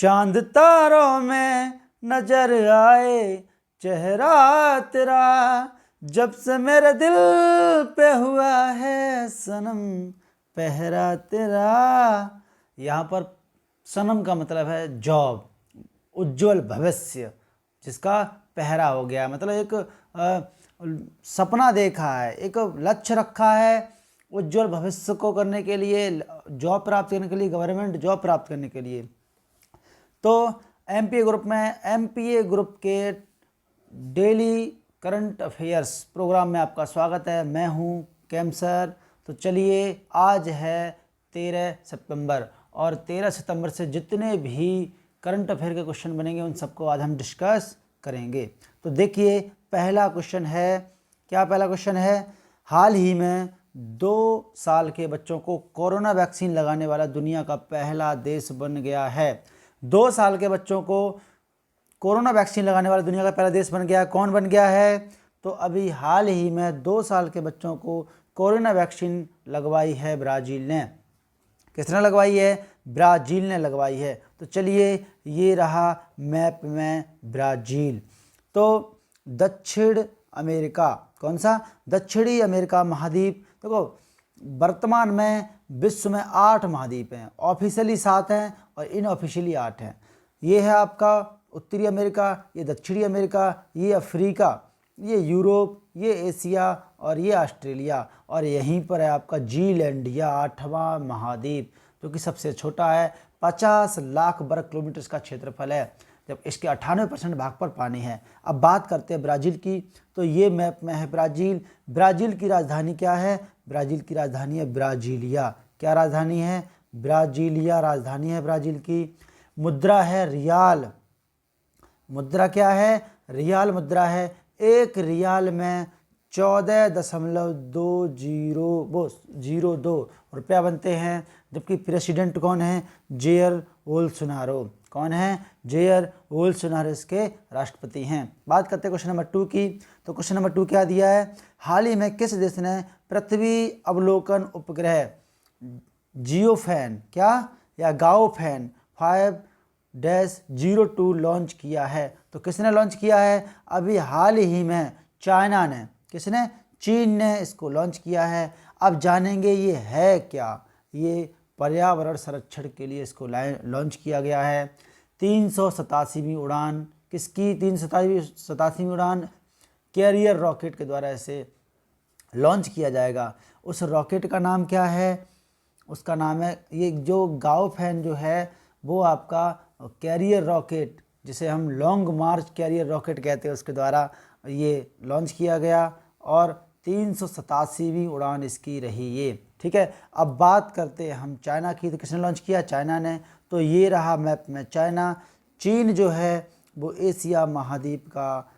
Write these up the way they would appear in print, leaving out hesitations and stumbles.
चांद तारों में नजर आए चेहरा तेरा, जब से मेरे दिल पे हुआ है सनम पहरा तेरा। यहाँ पर सनम का मतलब है जॉब, उज्जवल भविष्य जिसका पहरा हो गया, मतलब एक सपना देखा है, एक लक्ष्य रखा है उज्जवल भविष्य को करने के लिए, जॉब प्राप्त करने के लिए, गवर्नमेंट जॉब प्राप्त करने के लिए। तो एमपीए ग्रुप के डेली करंट अफेयर्स प्रोग्राम में आपका स्वागत है। मैं हूं कैम सर। तो चलिए, आज है 13 सितंबर और 13 सितंबर से जितने भी करंट अफेयर के क्वेश्चन बनेंगे उन सबको आज हम डिस्कस करेंगे। तो देखिए, पहला क्वेश्चन है, क्या पहला क्वेश्चन है? हाल ही में 2 साल के बच्चों को कोरोना वैक्सीन लगाने वाला दुनिया का पहला देश बन गया है। 2 साल के बच्चों को कोरोना वैक्सीन लगाने वाला दुनिया का पहला देश बन गया। कौन बन गया है? तो अभी हाल ही में 2 साल के बच्चों को कोरोना वैक्सीन लगवाई है ब्राज़ील ने। किसने लगवाई है? ब्राज़ील ने लगवाई है। तो चलिए, ये रहा मैप में ब्राज़ील। तो दक्षिण अमेरिका, कौन सा? दक्षिणी अमेरिका महाद्वीप। देखो, वर्तमान में विश्व में 8 महाद्वीप हैं, ऑफिशियली 7 हैं और इनऑफिशियली 8 हैं। ये है आपका उत्तरी अमेरिका, ये दक्षिणी अमेरिका, ये अफ्रीका, ये यूरोप, ये एशिया और ये ऑस्ट्रेलिया, और यहीं पर है आपका जीलैंड या 8वां महाद्वीप, जो कि सबसे छोटा है। 50 लाख वर्ग किलोमीटर का क्षेत्रफल है, जब इसके 98% भाग पर पानी है। अब बात करते हैं ब्राज़ील की। तो ये मैप में है ब्राज़ील। ब्राज़ील की राजधानी क्या है? ब्राज़ील की राजधानी है ब्राज़ीलिया। क्या राजधानी है? ब्राज़ीलिया राजधानी है ब्राज़ील की। मुद्रा है रियाल। मुद्रा क्या है? रियाल मुद्रा है। एक रियाल में 14.202 रुपया बनते हैं। जबकि प्रेसिडेंट कौन है? Jair Bolsonaro. कौन है? जेयर बोल्सोनारो इसके राष्ट्रपति हैं। बात करते हैं क्वेश्चन नंबर 2 की। तो क्वेश्चन नंबर 2 क्या दिया है? हाल ही में किस देश ने पृथ्वी अवलोकन उपग्रह जियोफैन, क्या, या गाओफैन 5-02 लॉन्च किया है? तो किसने लॉन्च किया है? अभी हाल ही में चाइना ने। किसने? चीन ने इसको लॉन्च किया है। अब जानेंगे ये है क्या। ये पर्यावरण संरक्षण के लिए इसको लॉन्च किया गया है। 387वीं उड़ान, किसकी 387वीं उड़ान? कैरियर रॉकेट के द्वारा इसे लॉन्च किया जाएगा। उस रॉकेट का नाम क्या है? उसका नाम है, ये जो गाओफैन जो है वो आपका कैरियर रॉकेट, जिसे हम लॉन्ग मार्च कैरियर रॉकेट कहते हैं, उसके द्वारा ये लॉन्च किया गया और 387वीं उड़ान इसकी रही ये। ठीक है, अब बात करते हैं हम चाइना की। तो किसने लॉन्च किया? चाइना ने। तो ये रहा मैप में चाइना। चीन जो है वो एशिया महाद्वीप का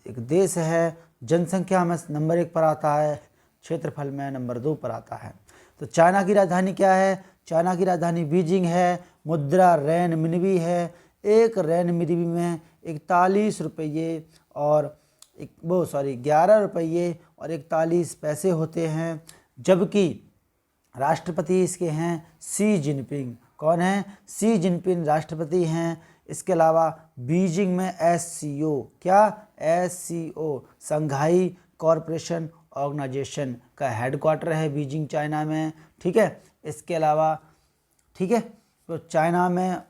एक देश है। जनसंख्या में नंबर 1 पर आता है, क्षेत्रफल में नंबर 2 पर आता है। तो चाइना की राजधानी क्या है? चाइना की राजधानी बीजिंग है। मुद्रा रेनमिनबी है। एक रेनमिनबी में 41 रुपये और 11 रुपये और 41 पैसे होते हैं। जबकि राष्ट्रपति इसके हैं शी जिनपिंग। कौन है? शी जिनपिंग राष्ट्रपति हैं। इसके अलावा बीजिंग में SCO, क्या? SCO संघाई कॉरपोरेशन ऑर्गेनाइजेशन का हेडक्वार्टर है बीजिंग चाइना में। ठीक है, इसके अलावा, ठीक है, तो चाइना में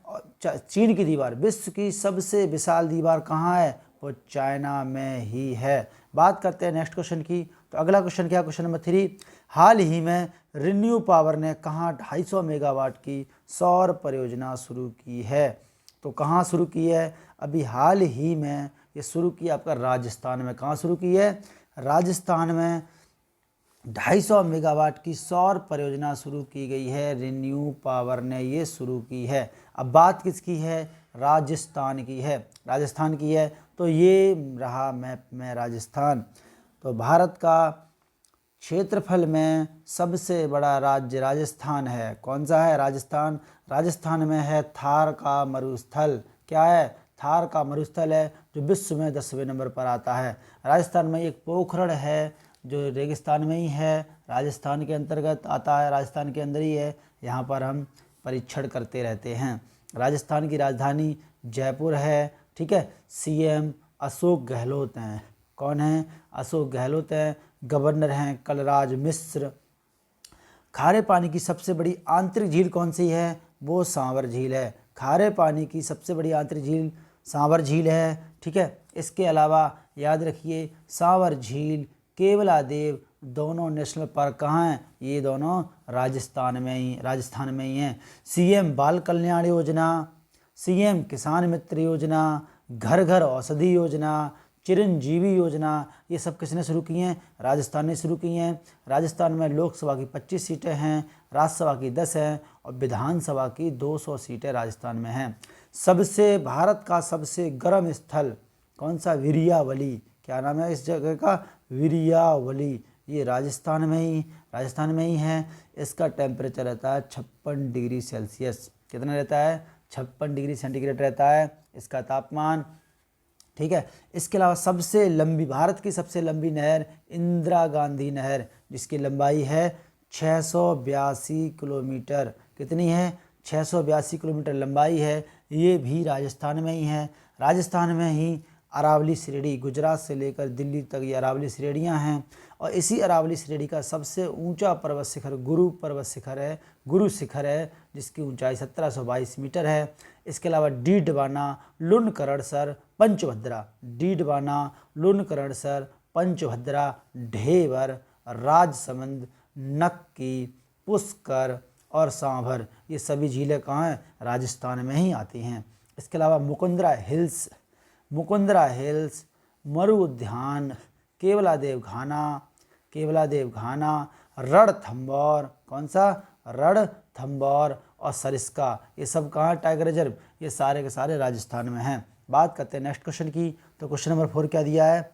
चीन की दीवार, विश्व की सबसे विशाल दीवार कहाँ है? वो चाइना में ही है। बात करते हैं नेक्स्ट क्वेश्चन की। तो अगला क्वेश्चन क्या? Question number 3। हाल ही में रिन्यू पावर ने कहाँ 250 मेगावाट की सौर परियोजना शुरू की है? तो कहाँ शुरू की है? अभी हाल ही में ये शुरू की आपका राजस्थान में। कहाँ शुरू की है? राजस्थान में 250 मेगावाट की सौर परियोजना शुरू की गई है। रिन्यू पावर ने ये शुरू की है। अब बात किसकी है? राजस्थान की है। राजस्थान की है। तो ये रहा मैप में राजस्थान। तो भारत का क्षेत्रफल में सबसे बड़ा राज्य राजस्थान है। कौन सा है? राजस्थान। राजस्थान में है थार का मरुस्थल। क्या है? थार का मरुस्थल है, जो विश्व में 10वें नंबर पर आता है। राजस्थान में एक पोखरण है जो रेगिस्तान में ही है, राजस्थान के अंतर्गत आता है, राजस्थान के अंदर ही है। यहाँ पर हम परीक्षण करते रहते हैं। राजस्थान की राजधानी जयपुर है। ठीक है, सीएम अशोक गहलोत हैं। कौन हैं? अशोक गहलोत हैं। गवर्नर हैं कलराज मिश्र। खारे पानी की सबसे बड़ी आंतरिक झील कौन सी है? वो सांवर झील है। खारे पानी की सबसे बड़ी आंतरिक झील सांवर झील है। ठीक है, इसके अलावा याद रखिए सांवर झील, केवलादेव दोनों नेशनल पार्क कहाँ हैं? ये दोनों राजस्थान में ही हैं। सीएम बाल कल्याण योजना, सीएम किसान मित्र योजना, घर घर औषधि योजना, चिरंजीवी योजना, ये सब किसने शुरू की हैं? राजस्थान ने शुरू की हैं। राजस्थान में लोकसभा की 25 सीटें हैं, राज्यसभा की 10 हैं और विधानसभा की 200 सीटें राजस्थान में हैं। भारत का सबसे गर्म स्थल कौन सा? विरियावली। क्या नाम है इस जगह का? विरियावली। ये राजस्थान में ही है। इसका टेम्परेचर रहता है 56 डिग्री सेल्सियस। कितना रहता है? 56 डिग्री सेंटीग्रेड रहता है इसका तापमान। ठीक है, इसके अलावा भारत की सबसे लंबी नहर इंदिरा गांधी नहर, जिसकी लंबाई है 682 किलोमीटर। कितनी है? 682 किलोमीटर लंबाई है। ये भी राजस्थान में ही है। राजस्थान में ही अरावली श्रेणी, गुजरात से लेकर दिल्ली तक ये अरावली श्रेणियाँ हैं और इसी अरावली श्रेणी का सबसे ऊंचा पर्वत शिखर गुरु शिखर है, जिसकी ऊंचाई 1722 मीटर है। इसके अलावा डीडवाना, लुनकरणसर, पंचभद्रा, ढेबर, राजसमंद, नक्की, पुष्कर और सांभर, ये सभी झीलें कहाँ हैं? राजस्थान में ही आती हैं। इसके अलावा मुकुंदरा हिल्स, मरु उद्यान, केवलादेव घाना, रणथंभौर, कौन सा? रणथंभौर और सरिस्का, ये सब कहाँ? टाइगर रिजर्व, ये सारे के सारे राजस्थान में हैं। बात करते हैं नेक्स्ट क्वेश्चन की। तो क्वेश्चन नंबर 4 क्या दिया है?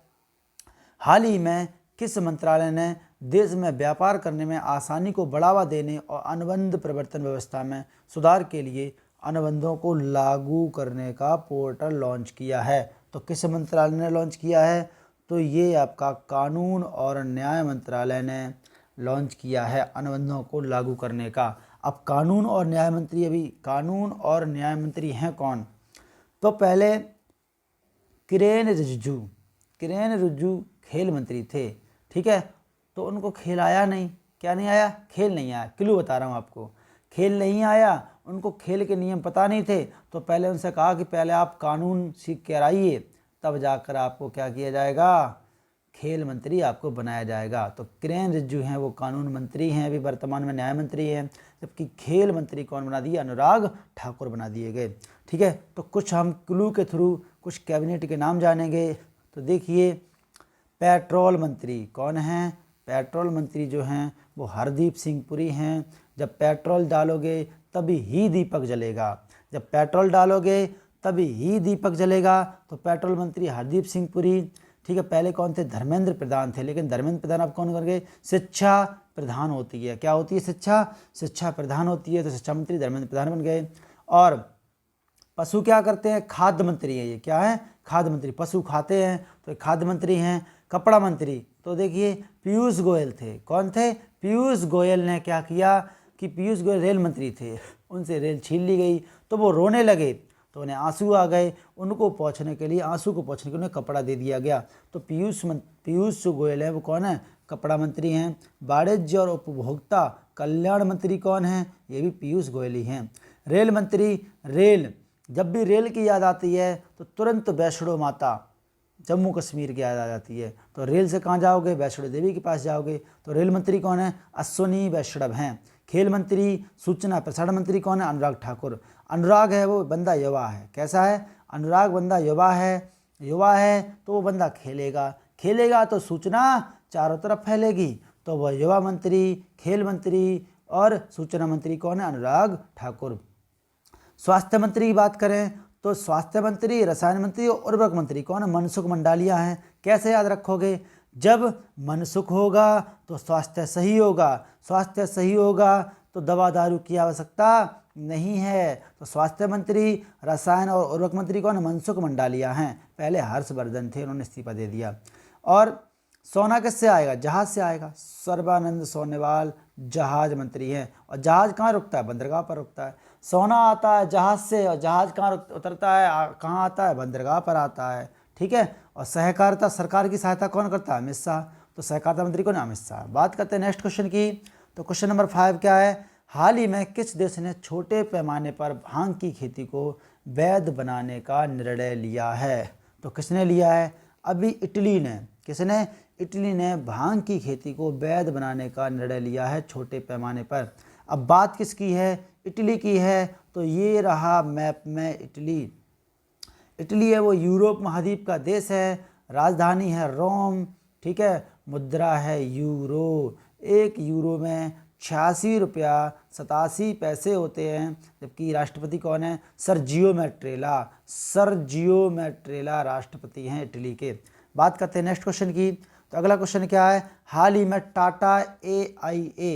हाल ही में किस मंत्रालय ने देश में व्यापार करने में आसानी को बढ़ावा देने और अनुबंध प्रवर्तन व्यवस्था में सुधार के लिए अनुबंधों को लागू करने का पोर्टल लॉन्च किया है? तो किस मंत्रालय ने लॉन्च किया है? तो ये आपका कानून और न्याय मंत्रालय ने लॉन्च किया है अनुबंधों को लागू करने का। अब कानून और न्याय मंत्री हैं कौन? तो पहले किरेन रिजिजू खेल मंत्री थे। ठीक है, तो उनको खेल आया नहीं। क्या नहीं आया? खेल नहीं आया। क्लू बता रहा हूँ आपको, खेल नहीं आया। उनको खेल के नियम पता नहीं थे, तो पहले उनसे कहा कि पहले आप कानून सीख कर आइए, तब जाकर आपको क्या किया जाएगा? खेल मंत्री आपको बनाया जाएगा। तो किरेन रिजिजू हैं वो कानून मंत्री हैं, अभी वर्तमान में न्याय मंत्री हैं, जबकि खेल मंत्री कौन बना दिए? अनुराग ठाकुर बना दिए गए। ठीक है, तो कुछ हम क्लू के थ्रू कुछ कैबिनेट के नाम जानेंगे। तो देखिए, पेट्रोल मंत्री कौन हैं? पेट्रोल मंत्री जो हैं वो हरदीप सिंह पुरी हैं। जब पेट्रोल डालोगे तभी ही दीपक जलेगा, तो पेट्रोल मंत्री हरदीप सिंह पुरी। ठीक है, पहले कौन थे? धर्मेंद्र प्रधान थे, लेकिन धर्मेंद्र प्रधान अब कौन बन गए? शिक्षा प्रधान होती है। क्या होती है? शिक्षा प्रधान होती है, तो शिक्षा मंत्री धर्मेंद्र प्रधान बन गए। और पशु क्या करते हैं? खाद्य मंत्री है। ये क्या है? खाद्य मंत्री। पशु खाते हैं तो खाद्य मंत्री हैं। कपड़ा मंत्री तो देखिए पीयूष गोयल थे। कौन थे? पीयूष गोयल ने क्या किया कि पीयूष गोयल रेल मंत्री थे, उनसे रेल छीन ली गई तो वो रोने लगे, तो उन्हें आंसू आ गए। आंसू को पोंछने के लिए उन्हें कपड़ा दे दिया गया। तो पीयूष गोयल है वो कौन है? कपड़ा मंत्री हैं। वाणिज्य और उपभोक्ता कल्याण मंत्री कौन है? ये भी पीयूष गोयल ही हैं। रेल मंत्री, जब भी रेल की याद आती है तो तुरंत वैष्णो माता जम्मू कश्मीर की याद आ जाती है, तो रेल से कहाँ जाओगे? वैष्णो देवी के पास जाओगे। तो रेल मंत्री कौन है? अश्विनी वैष्णव हैं। खेल मंत्री, सूचना प्रसारण मंत्री कौन है? अनुराग ठाकुर। अनुराग है वो बंदा युवा है। कैसा है? अनुराग बंदा युवा है तो वो बंदा खेलेगा तो सूचना चारों तरफ फैलेगी। तो वह युवा मंत्री, खेल मंत्री और सूचना मंत्री कौन है? अनुराग ठाकुर। स्वास्थ्य मंत्री की बात करें तो स्वास्थ्य मंत्री, रसायन मंत्री और उर्वरक मंत्री कौन है? मनसुख मंडालिया हैं। कैसे याद रखोगे? जब मनसुख होगा तो स्वास्थ्य सही होगा, तो दवा दारू की आवश्यकता नहीं है। तो स्वास्थ्य मंत्री, रसायन और उर्वरक मंत्री कौन है? मनसुख मंडालिया हैं। पहले हर्षवर्धन थे, उन्होंने इस्तीफा दे दिया। और सोना किससे आएगा? जहाज से आएगा। सर्बानंद सोनोवाल जहाज मंत्री हैं। और जहाज कहाँ रुकता है? बंदरगाह पर रुकता है। सोना आता है जहाज़ से, और जहाज़ कहाँ उतरता है, कहाँ आता है, बंदरगाह पर आता है। ठीक है। और सहकारिता, सरकार की सहायता कौन करता है, अमित शाह। तो सहकारिता मंत्री कौन है, अमित शाह। बात करते हैं नेक्स्ट क्वेश्चन की। तो क्वेश्चन नंबर 5 क्या है, हाल ही में किस देश ने छोटे पैमाने पर भांग की खेती को वैध बनाने का निर्णय लिया है। तो किसने लिया है, अभी इटली ने। किसने, इटली ने भांग की खेती को वैध बनाने का निर्णय लिया है छोटे पैमाने पर। अब बात किसकी है, इटली की है। तो ये रहा मैप में इटली। इटली है वो यूरोप महाद्वीप का देश है, राजधानी है रोम। ठीक है। मुद्रा है यूरो। 1 यूरो में 86 रुपया 87 पैसे होते हैं। जबकि राष्ट्रपति कौन है, सर्जियो मैट्रेला। सर्जियो मैट्रेला राष्ट्रपति हैं इटली के। बात करते हैं नेक्स्ट क्वेश्चन की। तो अगला क्वेश्चन क्या है, हाल ही में टाटा AIA,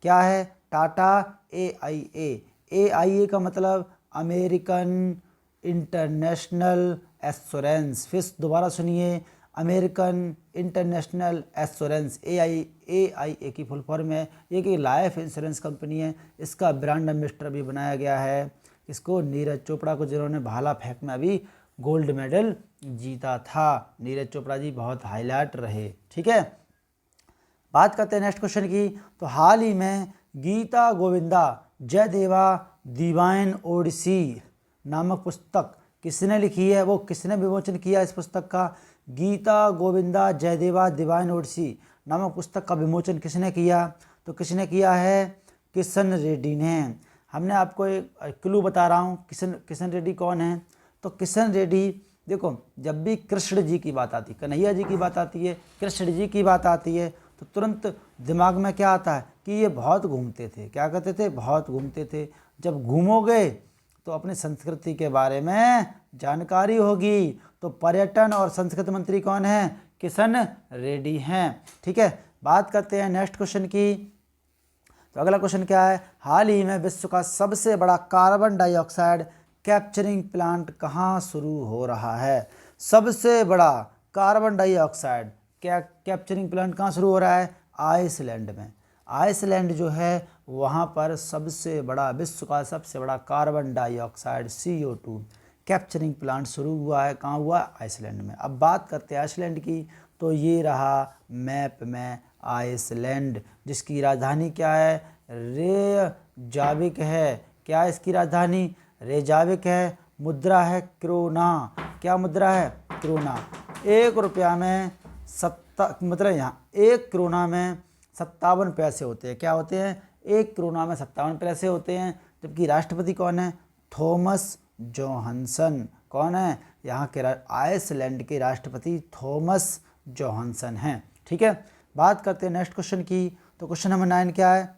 क्या है, टाटा AIA। AIA का मतलब अमेरिकन इंटरनेशनल एश्योरेंस। फिर दोबारा सुनिए, अमेरिकन इंटरनेशनल एश्योरेंस। AIA की फुल फॉर्म है। ये कि लाइफ इंश्योरेंस कंपनी है। इसका ब्रांड एम्बेसडर भी बनाया गया है इसको नीरज चोपड़ा को, जिन्होंने भाला फेंक में अभी गोल्ड मेडल जीता था। नीरज चोपड़ा जी बहुत हाईलाइट रहे। ठीक है। बात करते हैं नेक्स्ट क्वेश्चन की। तो हाल ही में गीता गोविंदा जयदेवा डिवाइन ओडिसी नामक पुस्तक किसने लिखी है, वो किसने विमोचन किया इस पुस्तक का। गीता गोविंदा जयदेवा डिवाइन ओडिसी नामक पुस्तक का विमोचन किसने किया। तो किसने किया है, किशन रेड्डी ने। हमने आपको एक क्लू बता रहा हूँ, किशन रेड्डी कौन है। तो किशन रेड्डी, देखो जब भी कृष्ण जी की बात आती है, कन्हैया जी की बात आती है, कृष्ण जी की बात आती है, तो तुरंत दिमाग में क्या आता है कि ये बहुत घूमते थे। क्या कहते थे, बहुत घूमते थे। जब घूमोगे तो अपनी संस्कृति के बारे में जानकारी होगी। तो पर्यटन और संस्कृति मंत्री कौन है, किशन रेड्डी हैं। ठीक है। बात करते हैं नेक्स्ट क्वेश्चन की। तो अगला क्वेश्चन क्या है, हाल ही में विश्व का सबसे बड़ा कार्बन डाइऑक्साइड कैप्चरिंग प्लांट कहाँ शुरू हो रहा है। सबसे बड़ा कार्बन डाइऑक्साइड कैप्चरिंग प्लांट कहाँ शुरू हो रहा है, आइसलैंड में। आइसलैंड जो है वहाँ पर सबसे बड़ा, विश्व का सबसे बड़ा carbon dioxide CO2 capturing plant शुरू हुआ है। कहाँ हुआ, आइसलैंड में। अब बात करते हैं आइसलैंड की। तो ये रहा मैप में आइसलैंड, जिसकी राजधानी क्या है, रेयजाविक है। क्या है इसकी राजधानी, रेयजाविक है। मुद्रा है क्रोना। क्या मुद्रा है, क्रोना। 1 रुपया में मतलब यहाँ 1 क्रोना में 57 पैसे होते हैं। क्या होते हैं, 1 क्रोना में 57 पैसे होते हैं। जबकि राष्ट्रपति कौन है, थॉमस जोहानसन। कौन है, यहाँ के आइसलैंड के राष्ट्रपति थॉमस जोहानसन हैं। ठीक है। बात करते हैं नेक्स्ट क्वेश्चन की। तो क्वेश्चन नंबर 9 क्या है,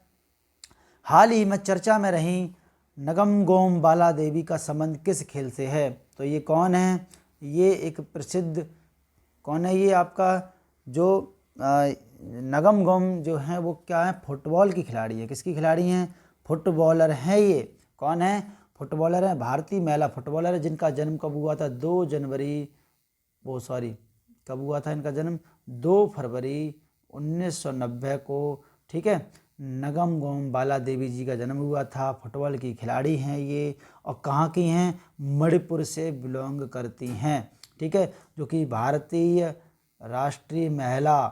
हाल ही में चर्चा में रही नगमगोम बाला देवी का संबंध किस खेल से है। तो ये कौन है, ये एक प्रसिद्ध, कौन है ये आपका, जो नगमगोम जो है वो क्या है, फुटबॉल की खिलाड़ी है। किसकी खिलाड़ी हैं, फुटबॉलर हैं ये। कौन है, फुटबॉलर है, भारतीय महिला फुटबॉलर है, जिनका जन्म कब हुआ था, 2 जनवरी, वो सॉरी कब हुआ था इनका जन्म, 2 फरवरी 1990 को। ठीक है। नगमगोम बाला देवी जी का जन्म हुआ था। फुटबॉल की खिलाड़ी हैं ये, और कहाँ की हैं, मणिपुर से बिलोंग करती हैं। ठीक है। जो कि भारतीय राष्ट्रीय महिला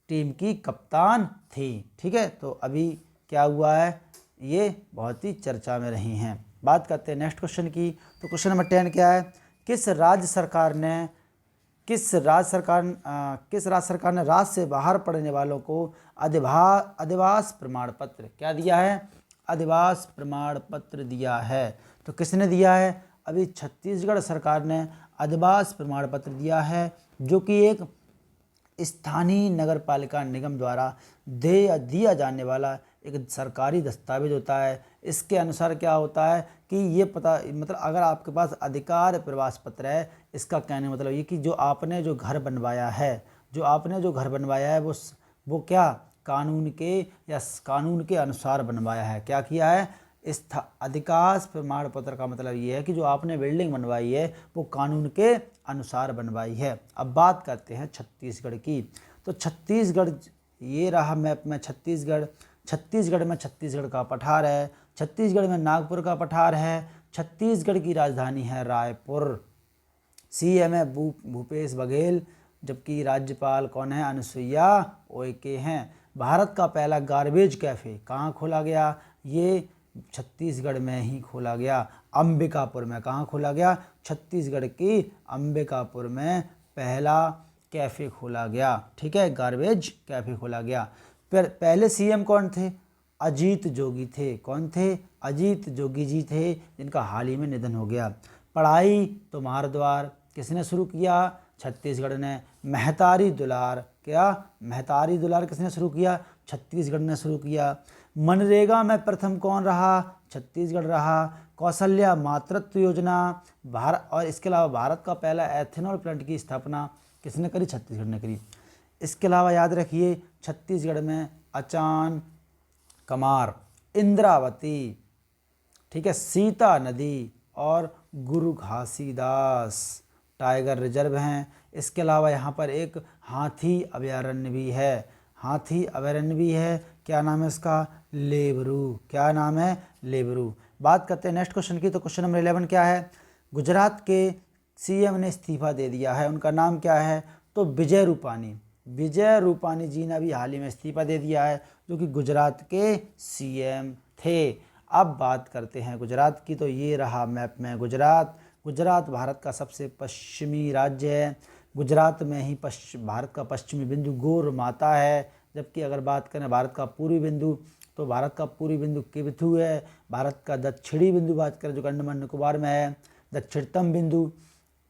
टीम की कप्तान थी। ठीक है। तो अभी क्या हुआ है, ये बहुत ही चर्चा में रही हैं। बात करते हैं नेक्स्ट क्वेश्चन की। तो क्वेश्चन नंबर 10 क्या है, किस राज्य सरकार ने राज्य से बाहर पढ़ने वालों को अधिवास प्रमाण पत्र क्या दिया है, अधिवास प्रमाण पत्र दिया है। तो किसने दिया है, अभी छत्तीसगढ़ सरकार ने अधिवास प्रमाण पत्र दिया है, जो कि एक स्थानीय नगरपालिका निगम द्वारा दिया जाने वाला एक सरकारी दस्तावेज होता है। इसके अनुसार क्या होता है कि ये पता, मतलब अगर आपके पास अधिकार प्रवास पत्र है, इसका कहने मतलब ये कि जो आपने जो घर बनवाया है, वो क्या कानून के अनुसार बनवाया है। क्या किया है, इस अधिकार प्रमाण पत्र का मतलब ये है कि जो आपने बिल्डिंग बनवाई है वो कानून के अनुसार बनवाई है। अब बात करते हैं छत्तीसगढ़ की। तो छत्तीसगढ़, ये रहा मैप में छत्तीसगढ़ में छत्तीसगढ़ का पठार है। छत्तीसगढ़ में नागपुर का पठार है। छत्तीसगढ़ की राजधानी है रायपुर। सीएम है भूपेश बघेल, जबकि राज्यपाल कौन है? अनुसुईया उइके हैं। भारत का पहला गार्बेज कैफ़े कहाँ खोला गया? ये छत्तीसगढ़ में ही खोला गया, अंबिकापुर में। कहाँ खोला गया? छत्तीसगढ़ की अंबिकापुर में पहला कैफ़े खोला गया। ठीक है, गार्बेज कैफ़े खोला गया। फिर पहले सीएम कौन थे? अजीत जोगी थे। कौन थे? अजीत जोगी जी थे, जिनका हाल ही में निधन हो गया। पढ़ाई तुम्हार द्वार किसने शुरू किया? छत्तीसगढ़ ने। महतारी दुलार, क्या? महतारी दुलार किसने शुरू किया? छत्तीसगढ़ ने शुरू किया। मनरेगा में प्रथम कौन रहा? छत्तीसगढ़ रहा। कौशल्या मातृत्व योजना भारत, और इसके अलावा भारत का पहला एथेनॉल प्लांट की स्थापना किसने करी? छत्तीसगढ़ ने करी। इसके अलावा याद रखिए, छत्तीसगढ़ में अचान कमार, इंद्रावती, ठीक है, सीता नदी और गुरु घासीदास टाइगर रिजर्व हैं। इसके अलावा यहाँ पर एक हाथी अभयारण्य भी है। हाथी अभयारण्य भी है। क्या नाम है इसका? लेबरू। क्या नाम है? लेबरू। बात करते हैं नेक्स्ट क्वेश्चन की। तो क्वेश्चन नंबर 11 क्या है? गुजरात के सीएम ने इस्तीफा दे दिया है, उनका नाम क्या है? तो विजय रूपानी। विजय रूपानी जी ने अभी हाल ही में इस्तीफा दे दिया है, जो कि गुजरात के सीएम थे। अब बात करते हैं गुजरात की। तो ये रहा मैप में गुजरात। गुजरात भारत का सबसे पश्चिमी राज्य है। गुजरात में ही भारत का पश्चिमी बिंदु गौर माता है। जबकि अगर बात करें भारत का पूर्वी बिंदु, तो भारत का पूर्वी बिंदु किबिथु है। भारत का दक्षिणी बिंदु बात करें जो अंडमान निकोबार में है, दक्षिणतम बिंदु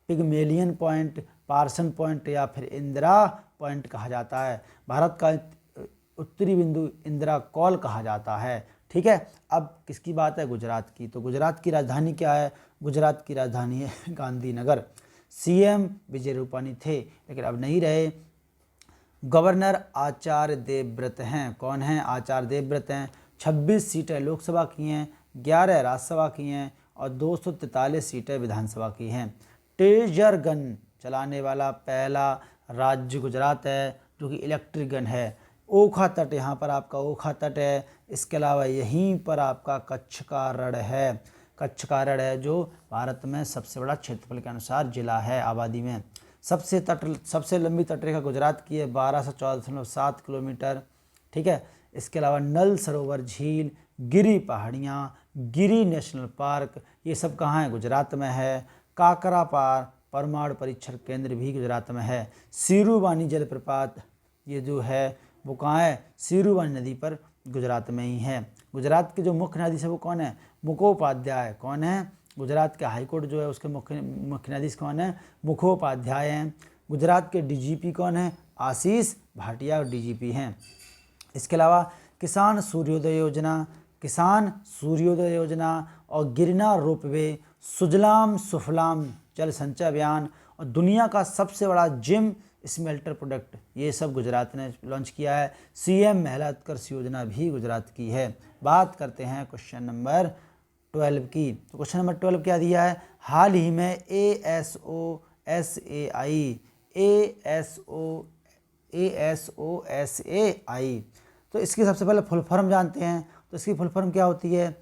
पिगमेलियन पॉइंट, पार्सन पॉइंट या फिर इंदिरा पॉइंट कहा जाता है। भारत का उत्तरी बिंदु इंदिरा कॉल कहा जाता है। ठीक है, अब किसकी बात है? गुजरात की। तो गुजरात की राजधानी क्या है? गुजरात की राजधानी है गांधीनगर। सीएम विजय रूपानी थे, लेकिन अब नहीं रहे। गवर्नर आचार्य देवव्रत हैं। कौन हैं? आचार्य देवव्रत हैं। 26 सीटें लोकसभा की हैं, 11 राज्यसभा की हैं और 243 सीटें विधानसभा की हैं। टेजर गन चलाने वाला पहला राज्य गुजरात है, जो कि इलेक्ट्रिक गन है। ओखा तट, यहाँ पर आपका ओखा तट है। इसके अलावा यहीं पर आपका कच्छ का रण है। कच्छ का रण है, जो भारत में सबसे बड़ा क्षेत्रफल के अनुसार जिला है आबादी में। सबसे लंबी तटरेखा गुजरात की है, 1214.7 किलोमीटर। ठीक है, इसके अलावा नल सरोवर झील, गिरी पहाड़ियाँ, गिरी नेशनल पार्क, ये सब कहाँ है? गुजरात में है। काकरा पार परमाणु परीक्षण केंद्र भी गुजरात में है। सिरुवानी जलप्रपात, ये जो है वो कहाँ है? सिरुवानी नदी पर गुजरात में ही है। गुजरात के जो मुख्य न्यायाधीश है वो कौन है? मुखोपाध्याय। कौन है? गुजरात के हाईकोर्ट जो है उसके मुख्य न्यायाधीश कौन है? मुखोपाध्याय हैं। गुजरात के डीजीपी कौन है? आशीष भाटिया डीजीपी हैं। इसके अलावा किसान सूर्योदय योजना और गिरनार रोपवे, सुजलाम सुफलाम जल संचय अभियान और दुनिया का सबसे बड़ा जिम स्मेल्टर प्रोडक्ट, ये सब गुजरात ने लॉन्च किया है। सीएम महिला उत्कर्ष योजना भी गुजरात की है। बात करते हैं क्वेश्चन नंबर 12 की। तो क्वेश्चन नंबर 12 क्या दिया है? हाल ही में ASOSAI, तो इसकी सबसे पहले फुल फॉर्म जानते हैं। तो इसकी फुल फॉर्म क्या होती है?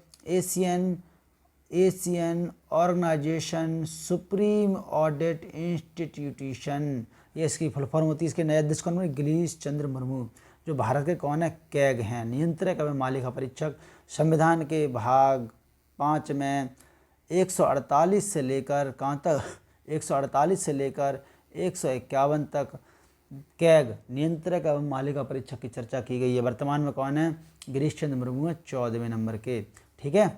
Asian Organisation Supreme Audit Institution, ये इसकी फुल फॉर्म होती है। इसके नए अध्यक्ष कौन है? गिरीश चंद्र मुर्मू, जो भारत के कौन है? कैग हैं, नियंत्रक एवं मालिका परीक्षक। संविधान के भाग 5 में 148 से लेकर कहाँ तक? 148 से लेकर 151 तक कैग नियंत्रक एवं मालिका परीक्षक की चर्चा की गई है। वर्तमान में कौन है? गिरीश चंद्र मुर्मू है 14वें नंबर के। ठीक है,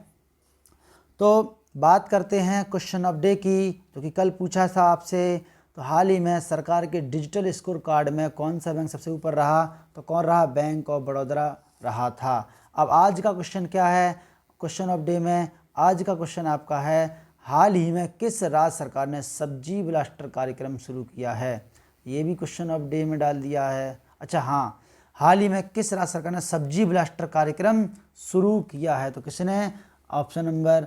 तो बात करते हैं क्वेश्चन ऑफ डे की, जो कि कल पूछा था आपसे। तो हाल ही में सरकार के डिजिटल स्कोर कार्ड में कौन सा बैंक सबसे ऊपर रहा? तो कौन रहा? बैंक ऑफ बड़ौदा रहा था। अब आज का क्वेश्चन क्या है क्वेश्चन ऑफ डे में? आज का क्वेश्चन आपका है, हाल ही में किस राज्य सरकार ने सब्जी ब्लास्टर कार्यक्रम शुरू किया है? ये भी क्वेश्चन ऑफ डे में डाल दिया है। अच्छा हाँ, हाल ही में किस राज्य सरकार ने सब्जी ब्लास्टर कार्यक्रम शुरू किया है? तो किसने? ऑप्शन नंबर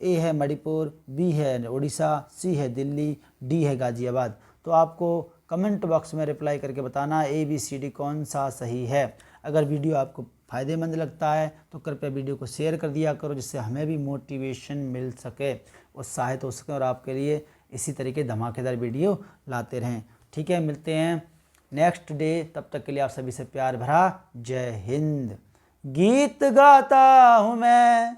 ए है मणिपुर, बी है उड़ीसा, सी है दिल्ली, डी है गाजियाबाद। तो आपको कमेंट बॉक्स में रिप्लाई करके बताना ABCD कौन सा सही है। अगर वीडियो आपको फ़ायदेमंद लगता है तो कृपया वीडियो को शेयर कर दिया करो, जिससे हमें भी मोटिवेशन मिल सके, उत्साहित हो सके और आपके लिए इसी तरीके धमाकेदार वीडियो लाते रहें। ठीक है, मिलते हैं नेक्स्ट डे, तब तक के लिए आप सभी से प्यार भरा जय हिंद। गीत गाता हूँ मैं